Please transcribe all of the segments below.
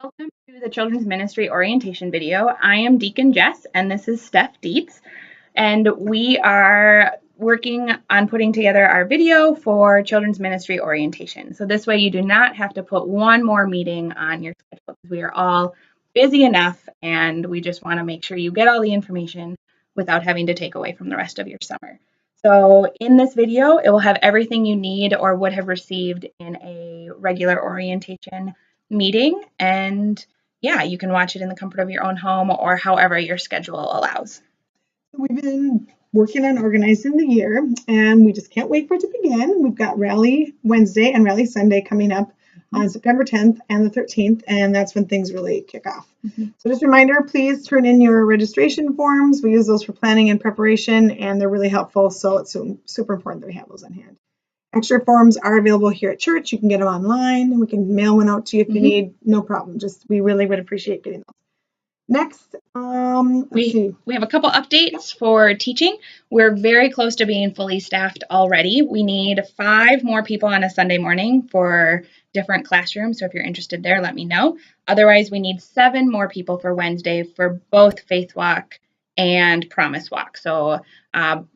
Welcome to the Children's Ministry Orientation video. I am Deacon Jess, and this is Steph Dietz, and we are working on putting together our video for Children's Ministry Orientation. So this way you do not have to put one more meeting on your schedule because we are all busy enough, and we just want to make sure you get all the information without having to take away from the rest of your summer. So in this video, it will have everything you need or would have received in a regular orientation meeting, and yeah, you can watch it in the comfort of your own home or however your schedule allows. We've been working on organizing the year, and we just can't wait for it to begin. We've got Rally Wednesday and Rally Sunday coming up on September 10th and the 13th, and that's when things really kick off. So just a reminder, please turn in your registration forms. We use those for planning and preparation, and they're really helpful, so it's super important that we have those on hand. Extra forms are available here at church. You can get them online. We can mail one out to you if you need. No problem. We really would appreciate getting those. Next, we have a couple updates for teaching. We're very close to being fully staffed already. We need 5 more people on a Sunday morning for different classrooms. So if you're interested there, let me know. Otherwise, we need 7 more people for Wednesday for both Faith Walk and Promise Walk. So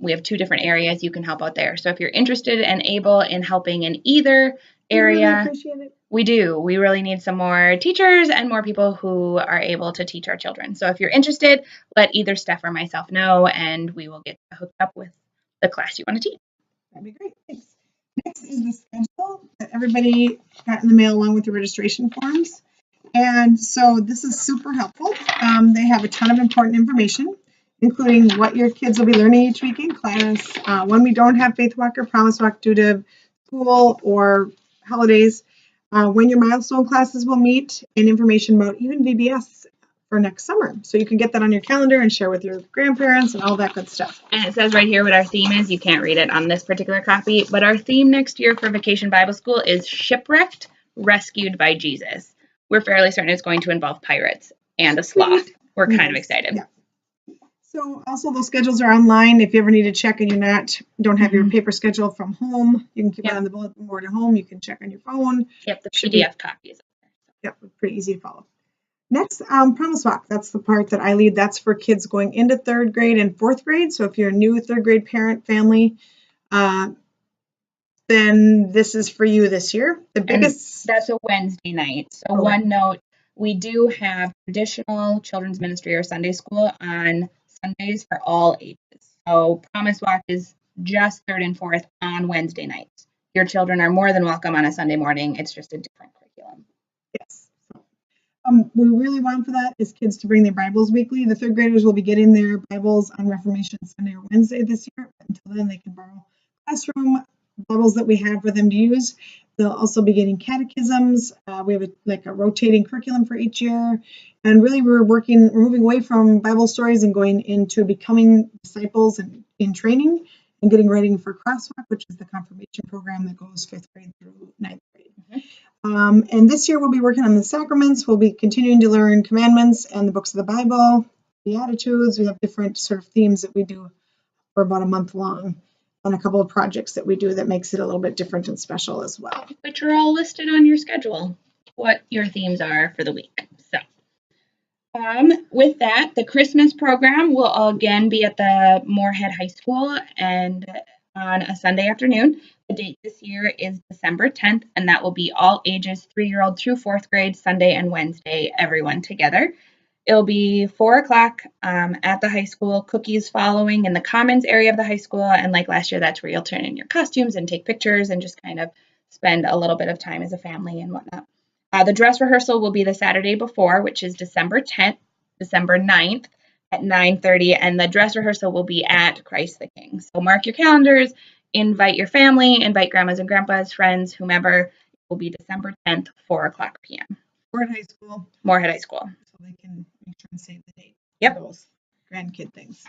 we have 2 different areas you can help out there. So if you're interested and able in helping in either area, really appreciate it. We do. We really need some more teachers and more people who are able to teach our children. So if you're interested, let either Steph or myself know, and we will get hooked up with the class you want to teach. That'd be great. Thanks. Next is the schedule that everybody got in the mail along with the registration forms. And so this is super helpful. They have a ton of important information, including what your kids will be learning each week in class, when we don't have Faith Walk or Promise Walk due to school or holidays, when your milestone classes will meet, and information about even VBS for next summer. So you can get that on your calendar and share with your grandparents and all that good stuff. And it says right here what our theme is. You can't read it on this particular copy, but our theme next year for Vacation Bible School is Shipwrecked, Rescued by Jesus. We're fairly certain it's going to involve pirates and a sloth. We're kind of excited. Yeah. So also those schedules are online. If you ever need to check and you don't have your paper schedule from home, you can keep it on the bulletin board at home. You can check on your phone. Yep, the PDF copies. Yep, pretty easy to follow. Next, Promise Walk. That's the part that I lead. That's for kids going into 3rd grade and 4th grade. So if you're a new 3rd grade parent family, then this is for you this year. That's a Wednesday night. So one note, we do have traditional children's ministry or Sunday school on Sundays for all ages. So Promise Walk is just 3rd and 4th on Wednesday nights. Your children are more than welcome on a Sunday morning. It's just a different curriculum. Yes. We really want for that is kids to bring their Bibles weekly. The 3rd graders will be getting their Bibles on Reformation Sunday or Wednesday this year. Until then, they can borrow classroom Bibles that we have for them to use. They'll also be getting catechisms. We have a rotating curriculum for each year. And really, we're moving away from Bible stories and going into becoming disciples and in training and getting ready for Crosswalk, which is the confirmation program that goes 5th grade through 9th grade. And this year, we'll be working on the sacraments. We'll be continuing to learn commandments and the books of the Bible, Beatitudes. We have different sort of themes that we do for about a month long, on a couple of projects that we do that makes it a little bit different and special as well. Which are all listed on your schedule, what your themes are for the week. So with that, the Christmas program will again be at the Moorhead High School and on a Sunday afternoon. The date this year is December 10th, and that will be all ages 3-year-old through 4th grade, Sunday and Wednesday, everyone together. It'll be 4 o'clock at the high school, cookies following in the commons area of the high school. And like last year, that's where you'll turn in your costumes and take pictures and just kind of spend a little bit of time as a family and whatnot. The dress rehearsal will be the Saturday before, which is December 10th, December 9th at 9:30. And the dress rehearsal will be at Christ the King. So mark your calendars, invite your family, invite grandmas and grandpas, friends, whomever. It will be December 10th, 4 o'clock p.m. Moorhead High School. Moorhead High School. So they can make sure and save the date. Yep. Those grandkid things.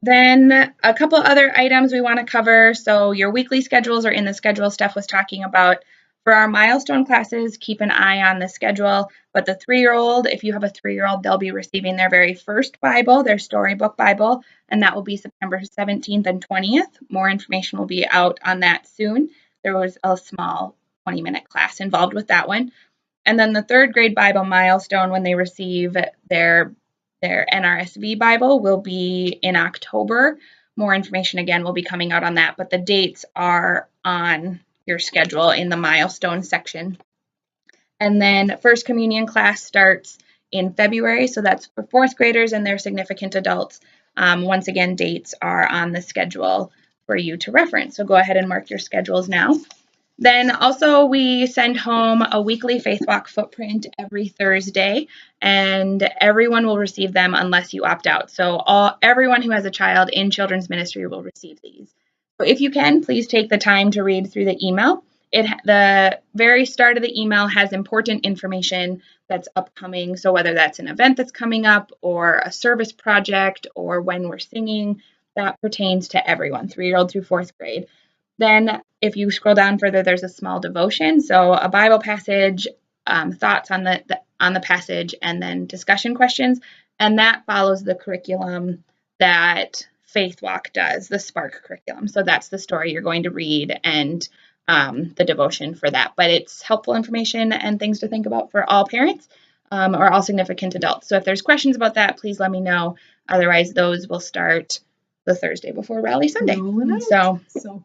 Then a couple other items we want to cover. So your weekly schedules are in the schedule Steph was talking about. For our milestone classes, keep an eye on the schedule. But the 3-year-old, if you have a 3-year-old, they'll be receiving their very first Bible, their storybook Bible, and that will be September 17th and 20th. More information will be out on that soon. There was a small 20-minute class involved with that one. And then the third grade Bible milestone, when they receive their NRSV Bible, will be in October. More information again will be coming out on that, but the dates are on your schedule in the milestone section. And then First Communion class starts in February, so that's for fourth graders and their significant adults. Once again, dates are on the schedule for you to reference, so go ahead and mark your schedules now. Then also we send home a weekly Faith Walk footprint every Thursday, and everyone will receive them unless you opt out. So everyone who has a child in children's ministry will receive these. So if you can, please take the time to read through the email. The very start of the email has important information that's upcoming. So whether that's an event that's coming up or a service project or when we're singing, that pertains to everyone, 3-year-old through 4th grade. Then if you scroll down further, there's a small devotion. So a Bible passage, thoughts on the passage, and then discussion questions. And that follows the curriculum that Faith Walk does, the Spark curriculum. So that's the story you're going to read and the devotion for that. But it's helpful information and things to think about for all parents or all significant adults. So if there's questions about that, please let me know. Otherwise, those will start the Thursday before Rally Sunday. So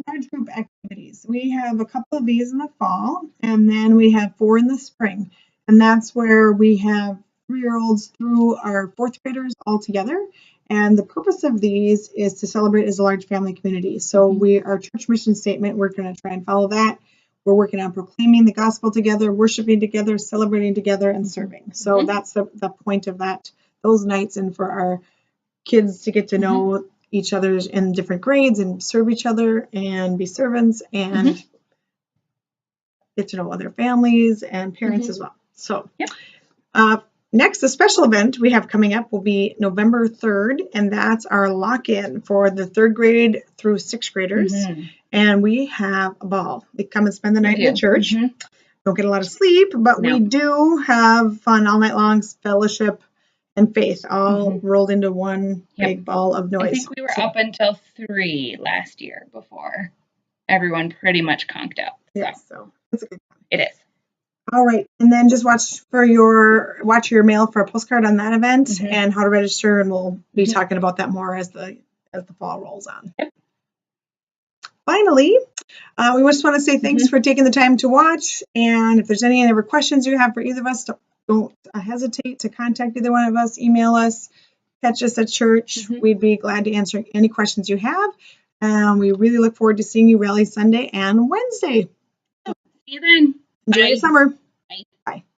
large group activities. We have a couple of these in the fall, and then we have 4 in the spring. And that's where we have 3-year-olds through our 4th graders all together. And the purpose of these is to celebrate as a large family community. So our church mission statement, we're going to try and follow that. We're working on proclaiming the gospel together, worshiping together, celebrating together, and serving. So that's the point of those nights, and for our kids to get to know each other in different grades and serve each other and be servants and get to know other families and parents as well. So next, the special event we have coming up will be November 3rd, and that's our lock-in for the 3rd grade through 6th graders. And we have a ball. They come and spend the night in the church. Don't get a lot of sleep, but we do have fun all night long, fellowship and faith all rolled into one big ball of noise. I think we were up until 3 last year before everyone pretty much conked out. So it's a good time. It is. All right, and then just watch your mail for a postcard on that event and how to register, and we'll be talking about that more as the fall rolls on. Finally, we just want to say thanks for taking the time to watch, and if there's any other questions you have for either of us, don't hesitate to contact either one of us, email us, catch us at church. We'd be glad to answer any questions you have. We really look forward to seeing you Rally Sunday and Wednesday. See you then. Enjoy your summer.